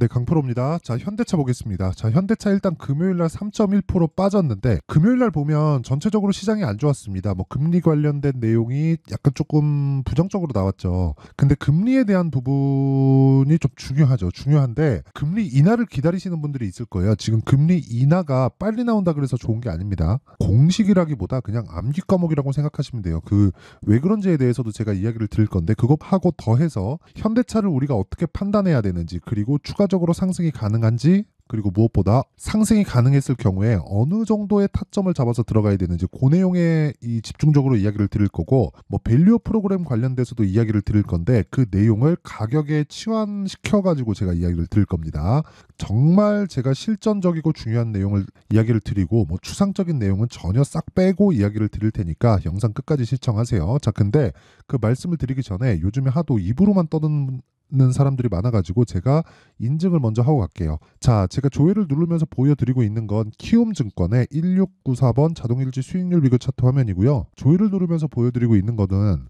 네, 강프로입니다. 자, 현대차 보겠습니다. 자, 현대차 일단 금요일날 3.1% 빠졌는데 금요일날 보면 전체적으로 시장이 안 좋았습니다. 뭐 금리 관련된 내용이 약간 조금 부정적으로 나왔죠. 근데 금리에 대한 부분이 좀 중요하죠. 중요한데 금리 인하를 기다리시는 분들이 있을 거예요. 지금 금리 인하가 빨리 나온다 그래서 좋은 게 아닙니다. 공식이라기보다 그냥 암기 과목이라고 생각하시면 돼요. 그 왜 그런지에 대해서도 제가 이야기를 드릴 건데 그거 하고 더해서 현대차를 우리가 어떻게 판단해야 되는지 그리고 추가적으로 상승이 가능한지 그리고 무엇보다 상승이 가능했을 경우에 어느 정도의 타점을 잡아서 들어가야 되는지 그 내용에 집중적으로 이야기를 드릴 거고 뭐 밸류어 프로그램 관련돼서도 이야기를 드릴 건데 그 내용을 가격에 치환시켜 가지고 제가 이야기를 드릴 겁니다. 정말 제가 실전적이고 중요한 내용을 이야기를 드리고 뭐 추상적인 내용은 전혀 싹 빼고 이야기를 드릴 테니까 영상 끝까지 시청하세요. 자, 근데 그 말씀을 드리기 전에 요즘에 하도 입으로만 떠드는 사람들이 많아가지고 제가 인증을 먼저 하고 갈게요. 자, 제가 조회를 누르면서 보여드리고 있는 건 키움증권의 1694번 자동일지 수익률 비교 차트 화면이고요. 조회를 누르면서 보여드리고 있는 거는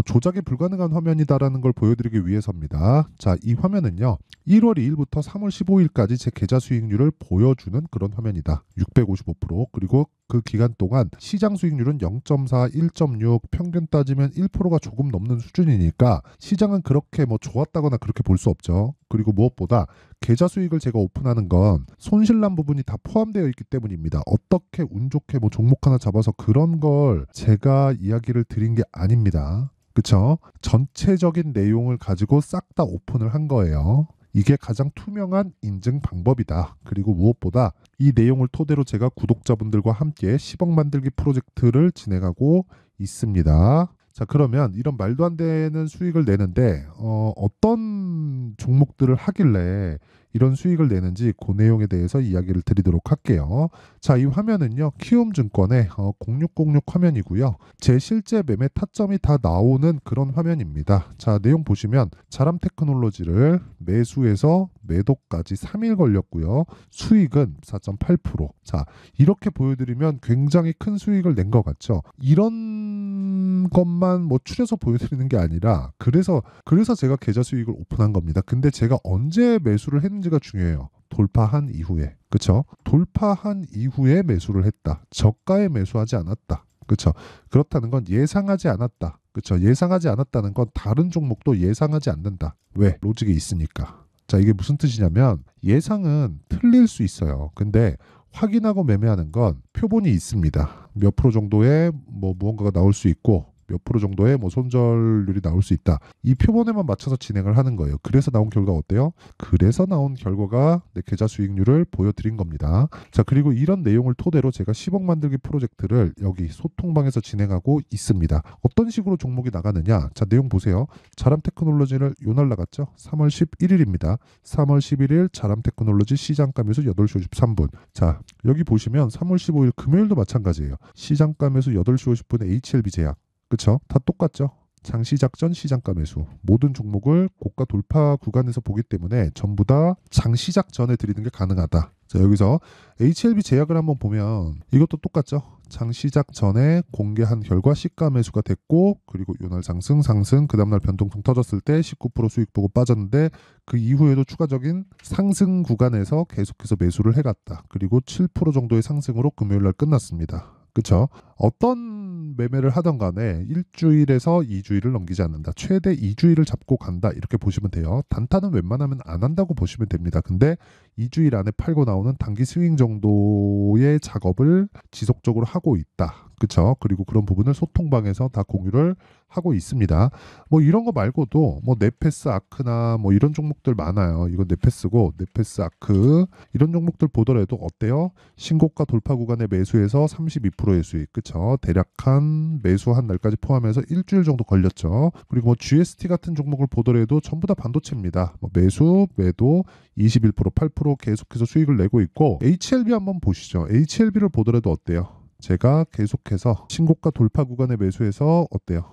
조작이 불가능한 화면이다라는 걸 보여드리기 위해서입니다. 자, 이 화면은요. 1월 2일부터 3월 15일까지 제 계좌 수익률을 보여주는 그런 화면이다. 655%. 그리고 그 기간 동안 시장 수익률은 0.4, 1.6, 평균 따지면 1%가 조금 넘는 수준이니까 시장은 그렇게 뭐 좋았다거나 그렇게 볼 수 없죠. 그리고 무엇보다 계좌 수익을 제가 오픈하는 건 손실난 부분이 다 포함되어 있기 때문입니다. 어떻게 운 좋게 뭐 종목 하나 잡아서 그런 걸 제가 이야기를 드린 게 아닙니다. 그쵸? 전체적인 내용을 가지고 싹 다 오픈을 한 거예요. 이게 가장 투명한 인증 방법이다. 그리고 무엇보다 이 내용을 토대로 제가 구독자분들과 함께 10억 만들기 프로젝트를 진행하고 있습니다. 자, 그러면 이런 말도 안 되는 수익을 내는데 어떤 종목들을 하길래 이런 수익을 내는지 그 내용에 대해서 이야기를 드리도록 할게요. 자, 이 화면은요. 키움증권의 0606 화면이고요. 제 실제 매매 타점이 다 나오는 그런 화면입니다. 자, 내용 보시면 자람테크놀로지를 매수해서 매도까지 3일 걸렸고요. 수익은 4.8%. 자, 이렇게 보여드리면 굉장히 큰 수익을 낸 것 같죠. 이런 것만 뭐 추려서 보여드리는 게 아니라 그래서 제가 계좌 수익을 오픈한 겁니다. 근데 제가 언제 매수를 했는지가 중요해요. 돌파한 이후에. 그쵸? 돌파한 이후에 매수를 했다. 저가에 매수하지 않았다. 그쵸? 그렇다는 건 예상하지 않았다. 그쵸? 예상하지 않았다는 건 다른 종목도 예상하지 않는다. 왜? 로직이 있으니까. 자, 이게 무슨 뜻이냐면 예상은 틀릴 수 있어요. 근데 확인하고 매매하는 건 표본이 있습니다. 몇 프로 정도의 뭐 무언가가 나올 수 있고 몇 프로 정도의 뭐 손절률이 나올 수 있다. 이 표본에만 맞춰서 진행을 하는 거예요. 그래서 나온 결과 어때요? 그래서 나온 결과가 내 계좌 수익률을 보여드린 겁니다. 자, 그리고 이런 내용을 토대로 제가 10억 만들기 프로젝트를 여기 소통방에서 진행하고 있습니다. 어떤 식으로 종목이 나가느냐? 자, 내용 보세요. 자람테크놀로지를 요 날 나갔죠? 3월 11일입니다. 3월 11일 자람테크놀로지 시장가 매수 8시 53분. 자, 여기 보시면 3월 15일 금요일도 마찬가지예요. 시장가 매수 8시 50분에 HLB 제약. 그쵸? 다 똑같죠? 장시작 전 시장가 매수. 모든 종목을 고가 돌파 구간에서 보기 때문에 전부 다 장시작 전에 드리는 게 가능하다. 자, 여기서 HLB 제약을 한번 보면 이것도 똑같죠? 장시작 전에 공개한 결과 시가 매수가 됐고 그리고 요날 상승 그 다음날 변동성 터졌을 때 19% 수익 보고 빠졌는데 그 이후에도 추가적인 상승 구간에서 계속해서 매수를 해갔다. 그리고 7% 정도의 상승으로 금요일날 끝났습니다. 그쵸? 어떤 매매를 하던 간에 일주일에서 2주일을 넘기지 않는다. 최대 2주일을 잡고 간다. 이렇게 보시면 돼요. 단타는 웬만하면 안 한다고 보시면 됩니다. 근데 2주일 안에 팔고 나오는 단기 스윙 정도의 작업을 지속적으로 하고 있다. 그쵸? 그리고 그런 부분을 소통방에서 다 공유를 하고 있습니다. 뭐 이런 거 말고도 뭐 네페스 아크나 뭐 이런 종목들 많아요. 이건 네페스고 네페스 아크 이런 종목들 보더라도 어때요? 신고가 돌파 구간에 매수해서 32%의 수익. 그쵸? 대략 한 매수한 날까지 포함해서 일주일 정도 걸렸죠. 그리고 뭐 GST 같은 종목을 보더라도 전부 다 반도체입니다. 뭐 매수, 매도 21%, 8% 계속해서 수익을 내고 있고 HLB 한번 보시죠. HLB를 보더라도 어때요? 제가 계속해서 신고가 돌파 구간에 매수해서 어때요?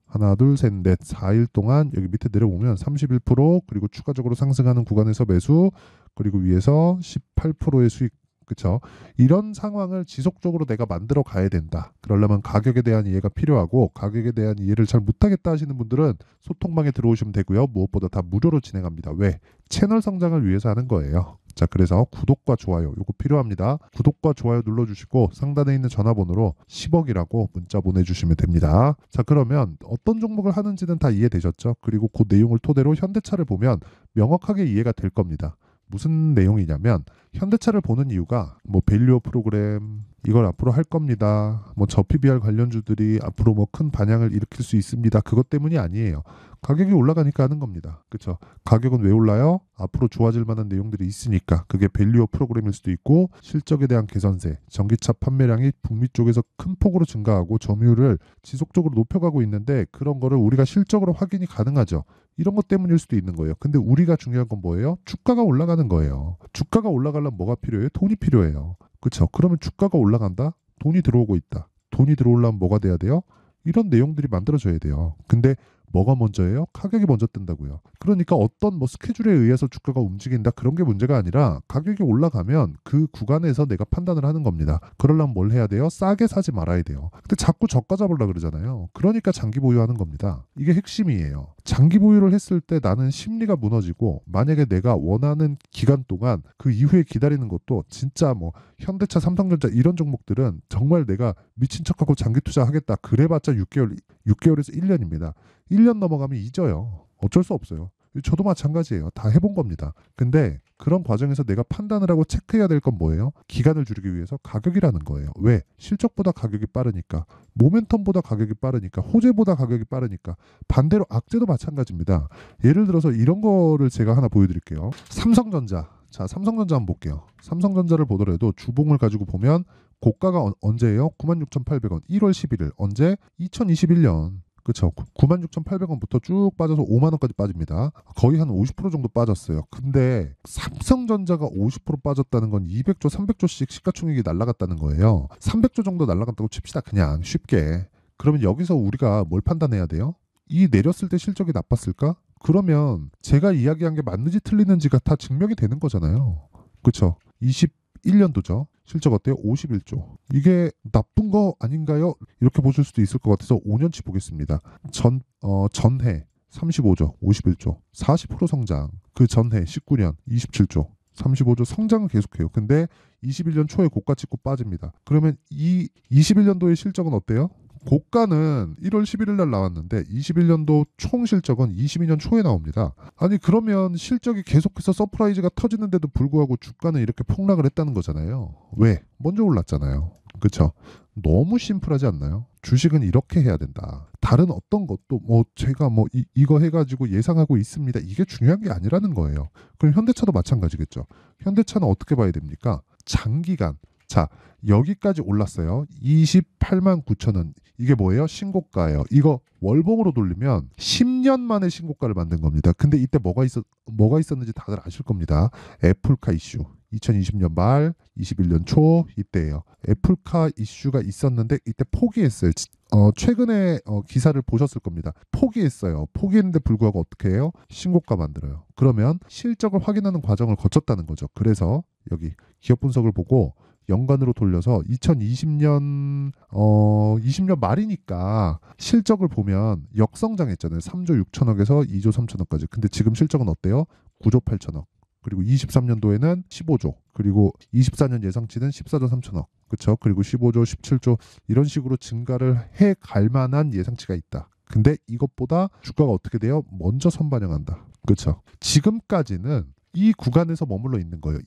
하나, 둘, 셋, 넷, 4일 동안 여기 밑에 내려오면 31% 그리고 추가적으로 상승하는 구간에서 매수 그리고 위에서 18%의 수익 그쵸? 이런 상황을 지속적으로 내가 만들어 가야 된다. 그러려면 가격에 대한 이해가 필요하고 가격에 대한 이해를 잘 못하겠다 하시는 분들은 소통방에 들어오시면 되고요. 무엇보다 다 무료로 진행합니다. 왜? 채널 성장을 위해서 하는 거예요. 자, 그래서 구독과 좋아요 요거 필요합니다. 구독과 좋아요 눌러주시고 상단에 있는 전화번호로 10억이라고 문자 보내주시면 됩니다. 자, 그러면 어떤 종목을 하는지는 다 이해되셨죠? 그리고 그 내용을 토대로 현대차를 보면 명확하게 이해가 될 겁니다. 무슨 내용이냐면 현대차를 보는 이유가 뭐 밸류어 프로그램 이걸 앞으로 할 겁니다. 뭐 저PBR 관련주들이 앞으로 뭐 큰 반향을 일으킬 수 있습니다. 그것 때문이 아니에요. 가격이 올라가니까 하는 겁니다. 그렇죠? 가격은 왜 올라요? 앞으로 좋아질 만한 내용들이 있으니까. 그게 밸류어 프로그램일 수도 있고 실적에 대한 개선세, 전기차 판매량이 북미 쪽에서 큰 폭으로 증가하고 점유율을 지속적으로 높여가고 있는데 그런 거를 우리가 실적으로 확인이 가능하죠. 이런 것 때문일 수도 있는 거예요. 근데 우리가 중요한 건 뭐예요? 주가가 올라가는 거예요. 주가가 올라가려면 뭐가 필요해요? 돈이 필요해요. 그렇죠? 그러면 주가가 올라간다? 돈이 들어오고 있다. 돈이 들어오려면 뭐가 돼야 돼요? 이런 내용들이 만들어져야 돼요. 근데 뭐가 먼저예요? 가격이 먼저 뜬다고요. 그러니까 어떤 뭐 스케줄에 의해서 주가가 움직인다 그런 게 문제가 아니라 가격이 올라가면 그 구간에서 내가 판단을 하는 겁니다. 그러려면 뭘 해야 돼요? 싸게 사지 말아야 돼요. 근데 자꾸 저가 잡으려고 그러잖아요. 그러니까 장기 보유하는 겁니다. 이게 핵심이에요. 장기 보유를 했을 때 나는 심리가 무너지고 만약에 내가 원하는 기간 동안 그 이후에 기다리는 것도 진짜 뭐 현대차, 삼성전자 이런 종목들은 정말 내가 미친 척하고 장기 투자하겠다 그래봤자 6개월에서 1년입니다. 1년 넘어가면 잊어요. 어쩔 수 없어요. 저도 마찬가지예요. 다 해본 겁니다. 근데 그런 과정에서 내가 판단을 하고 체크해야 될 건 뭐예요? 기간을 줄이기 위해서 가격이라는 거예요. 왜? 실적보다 가격이 빠르니까, 모멘텀보다 가격이 빠르니까, 호재보다 가격이 빠르니까. 반대로 악재도 마찬가지입니다. 예를 들어서 이런 거를 제가 하나 보여드릴게요. 삼성전자. 자, 삼성전자 한번 볼게요. 삼성전자를 보더라도 주봉을 가지고 보면 고가가 언제예요? 96,800원. 1월 11일. 언제? 2021년. 그렇죠. 96,800원부터 쭉 빠져서 5만 원까지 빠집니다. 거의 한 50% 정도 빠졌어요. 근데 삼성전자가 50% 빠졌다는 건 200조, 300조씩 시가총액이 날아갔다는 거예요. 300조 정도 날아갔다고 칩시다. 그냥 쉽게. 그러면 여기서 우리가 뭘 판단해야 돼요? 이 내렸을 때 실적이 나빴을까? 그러면 제가 이야기한 게 맞는지 틀리는지가 다 증명이 되는 거잖아요. 그렇죠. 21년도죠. 실적 어때요? 51조. 이게 나쁜 거 아닌가요? 이렇게 보실 수도 있을 것 같아서 5년치 보겠습니다. 전해 35조, 51조, 40% 성장. 그 전해 19년 27조, 35조 성장은 계속해요. 근데 21년 초에 고가 찍고 빠집니다. 그러면 이 21년도의 실적은 어때요? 고가는 1월 11일 날 나왔는데 21년도 총 실적은 22년 초에 나옵니다. 아니 그러면 실적이 계속해서 서프라이즈가 터지는데도 불구하고 주가는 이렇게 폭락을 했다는 거잖아요. 왜? 먼저 올랐잖아요. 그렇죠? 너무 심플하지 않나요? 주식은 이렇게 해야 된다. 다른 어떤 것도 뭐 제가 뭐 이거 해가지고 예상하고 있습니다. 이게 중요한 게 아니라는 거예요. 그럼 현대차도 마찬가지겠죠. 현대차는 어떻게 봐야 됩니까? 장기간. 자, 여기까지 올랐어요. 28만 9천 원. 이게 뭐예요? 신고가예요. 이거 월봉으로 돌리면 10년 만에 신고가를 만든 겁니다. 근데 이때 뭐가 있었는지 다들 아실 겁니다. 애플카 이슈. 2020년 말, 21년 초 이때예요. 애플카 이슈가 있었는데 이때 포기했어요. 최근에 기사를 보셨을 겁니다. 포기했어요. 포기했는데 불구하고 어떻게 해요? 신고가 만들어요. 그러면 실적을 확인하는 과정을 거쳤다는 거죠. 그래서 여기 기업 분석을 보고 연간으로 돌려서 2020년 20년 말이니까 실적을 보면 역성장했잖아요. 3조 6천억에서 2조 3천억까지. 근데 지금 실적은 어때요? 9조 8천억. 그리고 23년도에는 15조. 그리고 24년 예상치는 14조 3천억. 그렇죠? 그리고 15조, 17조 이런 식으로 증가를 해 갈 만한 예상치가 있다. 근데 이것보다 주가가 어떻게 돼요? 먼저 선반영한다. 그렇죠? 지금까지는 이 구간에서 머물러 있는 거예요.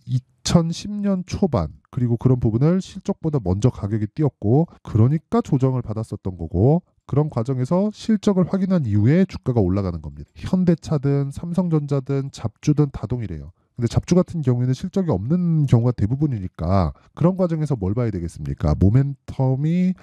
2010년 초반 그리고 그런 부분을 실적보다 먼저 가격이 뛰었고 그러니까 조정을 받았었던 거고 그런 과정에서 실적을 확인한 이후에 주가가 올라가는 겁니다. 현대차든 삼성전자든 잡주든 다 동일해요. 근데 잡주 같은 경우에는 실적이 없는 경우가 대부분이니까 그런 과정에서 뭘 봐야 되겠습니까? 모멘텀이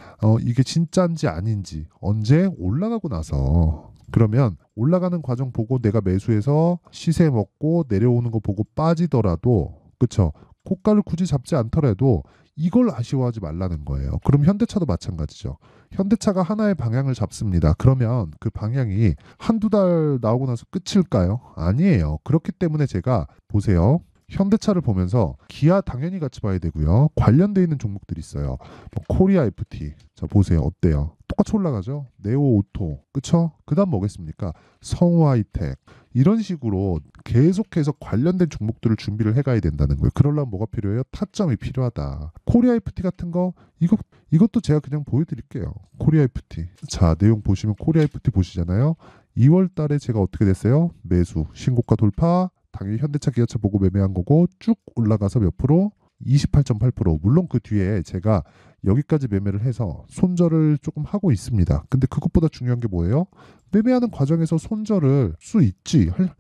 이게 진짜인지 아닌지 언제 올라가고 나서 그러면 올라가는 과정 보고 내가 매수해서 시세 먹고 내려오는 거 보고 빠지더라도 그쵸? 고가를 굳이 잡지 않더라도 이걸 아쉬워하지 말라는 거예요. 그럼 현대차도 마찬가지죠. 현대차가 하나의 방향을 잡습니다. 그러면 그 방향이 한두 달 나오고 나서 끝일까요? 아니에요. 그렇기 때문에 제가 보세요. 현대차를 보면서 기아 당연히 같이 봐야 되고요. 관련돼 있는 종목들이 있어요. 뭐 코리아 FT. 자, 보세요. 어때요? 똑같이 올라가죠? 네오 오토. 그쵸? 그 다음 뭐겠습니까? 성우 하이텍. 이런 식으로 계속해서 관련된 종목들을 준비를 해가야 된다는 거예요. 그러려면 뭐가 필요해요? 타점이 필요하다. 코리아 FT 같은 거 이것도 제가 그냥 보여드릴게요. 코리아 FT. 자, 내용 보시면 코리아 FT 보시잖아요. 2월 달에 제가 어떻게 됐어요? 매수, 신고가 돌파, 당연히 현대차, 기아차 보고 매매한 거고 쭉 올라가서 몇 프로? 28.8%. 물론 그 뒤에 제가 여기까지 매매를 해서 손절을 조금 하고 있습니다. 근데 그것보다 중요한 게 뭐예요? 매매하는 과정에서 손절을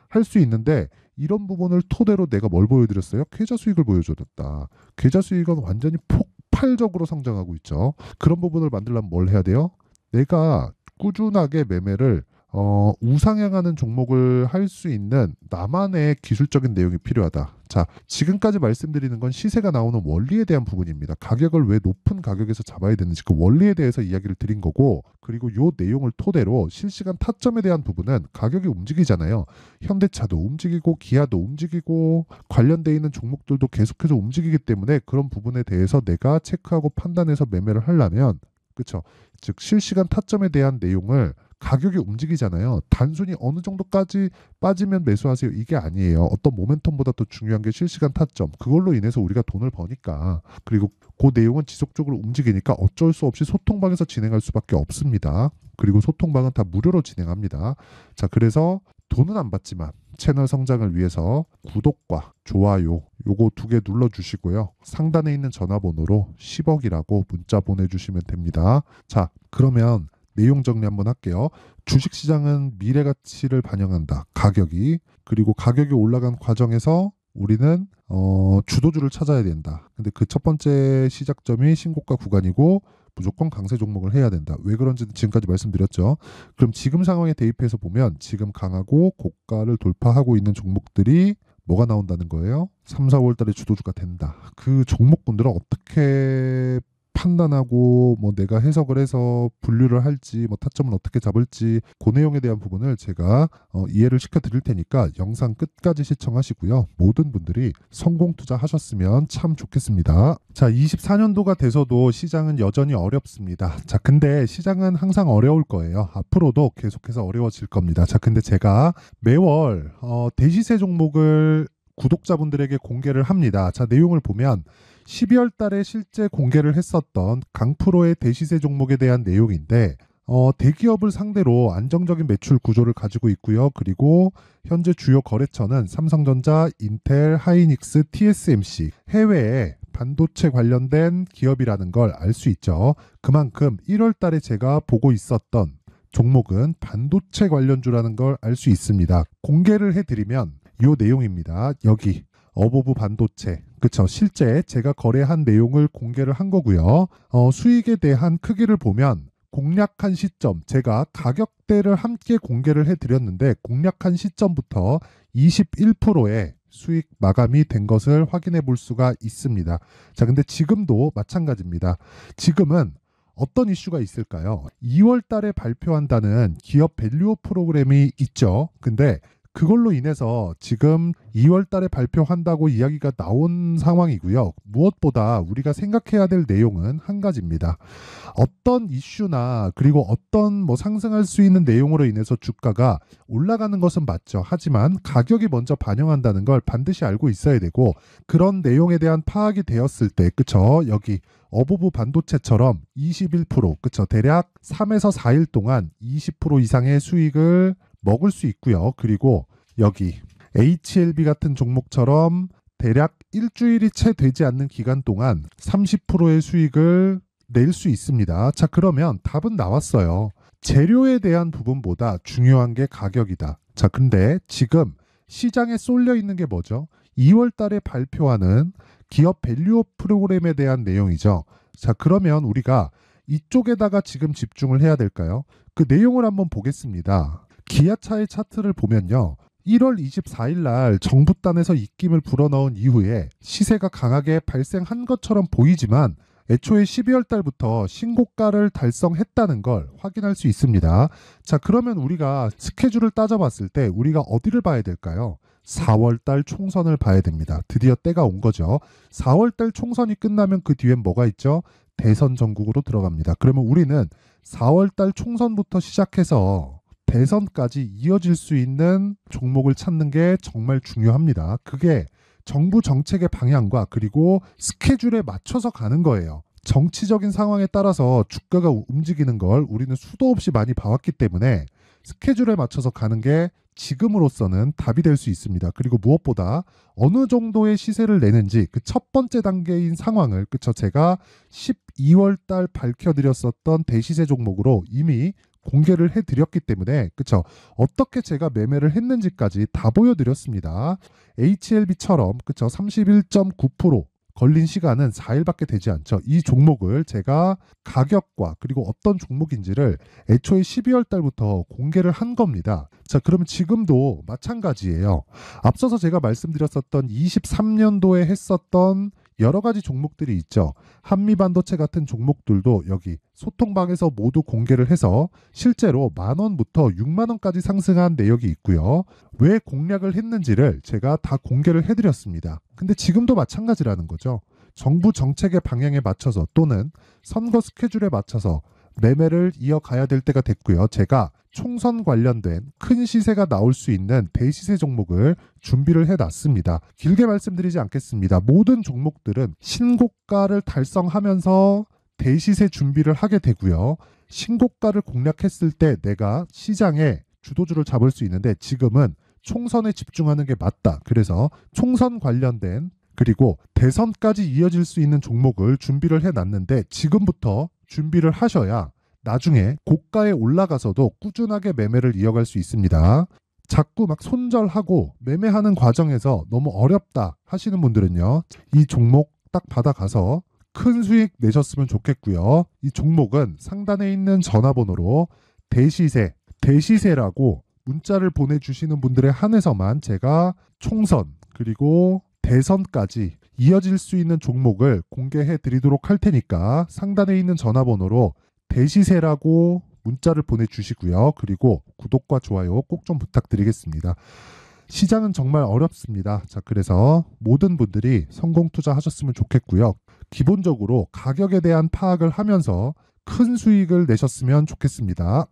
할 수 있는데 이런 부분을 토대로 내가 뭘 보여드렸어요? 계좌 수익을 보여줬다. 계좌 수익은 완전히 폭발적으로 성장하고 있죠. 그런 부분을 만들려면 뭘 해야 돼요? 내가 꾸준하게 매매를 우상향하는 종목을 할 수 있는 나만의 기술적인 내용이 필요하다. 자, 지금까지 말씀드리는 건 시세가 나오는 원리에 대한 부분입니다. 가격을 왜 높은 가격에서 잡아야 되는지 그 원리에 대해서 이야기를 드린 거고, 그리고 요 내용을 토대로 실시간 타점에 대한 부분은 가격이 움직이잖아요. 현대차도 움직이고 기아도 움직이고 관련돼 있는 종목들도 계속해서 움직이기 때문에 그런 부분에 대해서 내가 체크하고 판단해서 매매를 하려면, 그렇죠? 즉 실시간 타점에 대한 내용을 가격이 움직이잖아요. 단순히 어느 정도까지 빠지면 매수하세요. 이게 아니에요. 어떤 모멘텀보다 더 중요한 게 실시간 타점. 그걸로 인해서 우리가 돈을 버니까. 그리고 그 내용은 지속적으로 움직이니까 어쩔 수 없이 소통방에서 진행할 수밖에 없습니다. 그리고 소통방은 다 무료로 진행합니다. 자, 그래서 돈은 안 받지만 채널 성장을 위해서 구독과 좋아요 요거 2개 눌러주시고요. 상단에 있는 전화번호로 10억이라고 문자 보내주시면 됩니다. 자, 그러면 내용 정리 한번 할게요. 주식시장은 미래 가치를 반영한다. 가격이. 그리고 가격이 올라간 과정에서 우리는 주도주를 찾아야 된다. 근데 그 첫 번째 시작점이 신고가 구간이고 무조건 강세 종목을 해야 된다. 왜 그런지는 지금까지 말씀드렸죠. 그럼 지금 상황에 대입해서 보면 지금 강하고 고가를 돌파하고 있는 종목들이 뭐가 나온다는 거예요? 3, 4월 달에 주도주가 된다. 그 종목군들은 어떻게 판단하고 뭐 내가 해석을 해서 분류를 할지 뭐 타점은 어떻게 잡을지 그 내용에 대한 부분을 제가 이해를 시켜 드릴 테니까 영상 끝까지 시청하시고요. 모든 분들이 성공 투자하셨으면 참 좋겠습니다. 자, 24년도가 돼서도 시장은 여전히 어렵습니다. 자, 근데 시장은 항상 어려울 거예요. 앞으로도 계속해서 어려워질 겁니다. 자, 근데 제가 매월 대시세 종목을 구독자분들에게 공개를 합니다. 자, 내용을 보면 12월 달에 실제 공개를 했었던 강프로의 대시세 종목에 대한 내용인데 대기업을 상대로 안정적인 매출 구조를 가지고 있고요. 그리고 현재 주요 거래처는 삼성전자, 인텔, 하이닉스, TSMC 해외에 반도체 관련된 기업이라는 걸 알 수 있죠. 그만큼 1월 달에 제가 보고 있었던 종목은 반도체 관련주라는 걸 알 수 있습니다. 공개를 해드리면 이 내용입니다. 여기 어보브 반도체. 그쵸. 실제 제가 거래한 내용을 공개를 한 거고요. 수익에 대한 크기를 보면 공략한 시점, 제가 가격대를 함께 공개를 해드렸는데 공략한 시점부터 21%의 수익 마감이 된 것을 확인해 볼 수가 있습니다. 자, 근데 지금도 마찬가지입니다. 지금은 어떤 이슈가 있을까요? 2월 달에 발표한다는 기업 밸류업 프로그램이 있죠. 근데 그걸로 인해서 지금 2월 달에 발표한다고 이야기가 나온 상황이고요. 무엇보다 우리가 생각해야 될 내용은 한 가지입니다. 어떤 이슈나 그리고 어떤 뭐 상승할 수 있는 내용으로 인해서 주가가 올라가는 것은 맞죠. 하지만 가격이 먼저 반영한다는 걸 반드시 알고 있어야 되고 그런 내용에 대한 파악이 되었을 때, 그쵸? 여기 어보브 반도체처럼 21%, 그쵸? 대략 3에서 4일 동안 20% 이상의 수익을 먹을 수 있고요. 그리고 여기 HLB 같은 종목처럼 대략 일주일이 채 되지 않는 기간 동안 30%의 수익을 낼 수 있습니다. 자, 그러면 답은 나왔어요. 재료에 대한 부분보다 중요한 게 가격이다. 자, 근데 지금 시장에 쏠려 있는 게 뭐죠? 2월 달에 발표하는 기업 밸류업 프로그램에 대한 내용이죠. 자, 그러면 우리가 이쪽에다가 지금 집중을 해야 될까요? 그 내용을 한번 보겠습니다. 기아차의 차트를 보면요. 1월 24일 날 정부단에서 입김을 불어넣은 이후에 시세가 강하게 발생한 것처럼 보이지만 애초에 12월 달부터 신고가를 달성했다는 걸 확인할 수 있습니다. 자, 그러면 우리가 스케줄을 따져봤을 때 우리가 어디를 봐야 될까요? 4월달 총선을 봐야 됩니다. 드디어 때가 온 거죠. 4월달 총선이 끝나면 그 뒤엔 뭐가 있죠? 대선 전국으로 들어갑니다. 그러면 우리는 4월달 총선부터 시작해서 대선까지 이어질 수 있는 종목을 찾는 게 정말 중요합니다. 그게 정부 정책의 방향과 그리고 스케줄에 맞춰서 가는 거예요. 정치적인 상황에 따라서 주가가 움직이는 걸 우리는 수도 없이 많이 봐왔기 때문에 스케줄에 맞춰서 가는 게 지금으로서는 답이 될 수 있습니다. 그리고 무엇보다 어느 정도의 시세를 내는지 그 첫 번째 단계인 상황을 그쵸 제가 12월 달 밝혀드렸었던 대시세 종목으로 이미 공개를 해드렸기 때문에 그쵸 어떻게 제가 매매를 했는지까지 다 보여드렸습니다. HLB처럼 그쵸 31.9% 걸린 시간은 4일밖에 되지 않죠. 이 종목을 제가 가격과 그리고 어떤 종목인지를 애초에 12월 달부터 공개를 한 겁니다. 자, 그러면 지금도 마찬가지예요. 앞서서 제가 말씀드렸었던 23년도에 했었던 여러 가지 종목들이 있죠. 한미반도체 같은 종목들도 여기 소통방에서 모두 공개를 해서 실제로 10,000원부터 60,000원까지 상승한 내역이 있고요. 왜 공략을 했는지를 제가 다 공개를 해드렸습니다. 근데 지금도 마찬가지라는 거죠. 정부 정책의 방향에 맞춰서 또는 선거 스케줄에 맞춰서 매매를 이어가야 될 때가 됐고요. 제가 총선 관련된 큰 시세가 나올 수 있는 대시세 종목을 준비를 해놨습니다. 길게 말씀드리지 않겠습니다. 모든 종목들은 신고가를 달성하면서 대시세 준비를 하게 되고요. 신고가를 공략했을 때 내가 시장에 주도주를 잡을 수 있는데 지금은 총선에 집중하는 게 맞다. 그래서 총선 관련된 그리고 대선까지 이어질 수 있는 종목을 준비를 해놨는데 지금부터 준비를 하셔야 나중에 고가에 올라가서도 꾸준하게 매매를 이어갈 수 있습니다. 자꾸 막 손절하고 매매하는 과정에서 너무 어렵다 하시는 분들은요. 이 종목 딱 받아가서 큰 수익 내셨으면 좋겠고요. 이 종목은 상단에 있는 전화번호로 대시세라고 문자를 보내주시는 분들에 한해서만 제가 총선 그리고 대선까지 이어질 수 있는 종목을 공개해 드리도록 할 테니까 상단에 있는 전화번호로 대시세라고 문자를 보내주시고요. 그리고 구독과 좋아요 꼭 좀 부탁드리겠습니다. 시장은 정말 어렵습니다. 자, 그래서 모든 분들이 성공 투자하셨으면 좋겠고요. 기본적으로 가격에 대한 파악을 하면서 큰 수익을 내셨으면 좋겠습니다.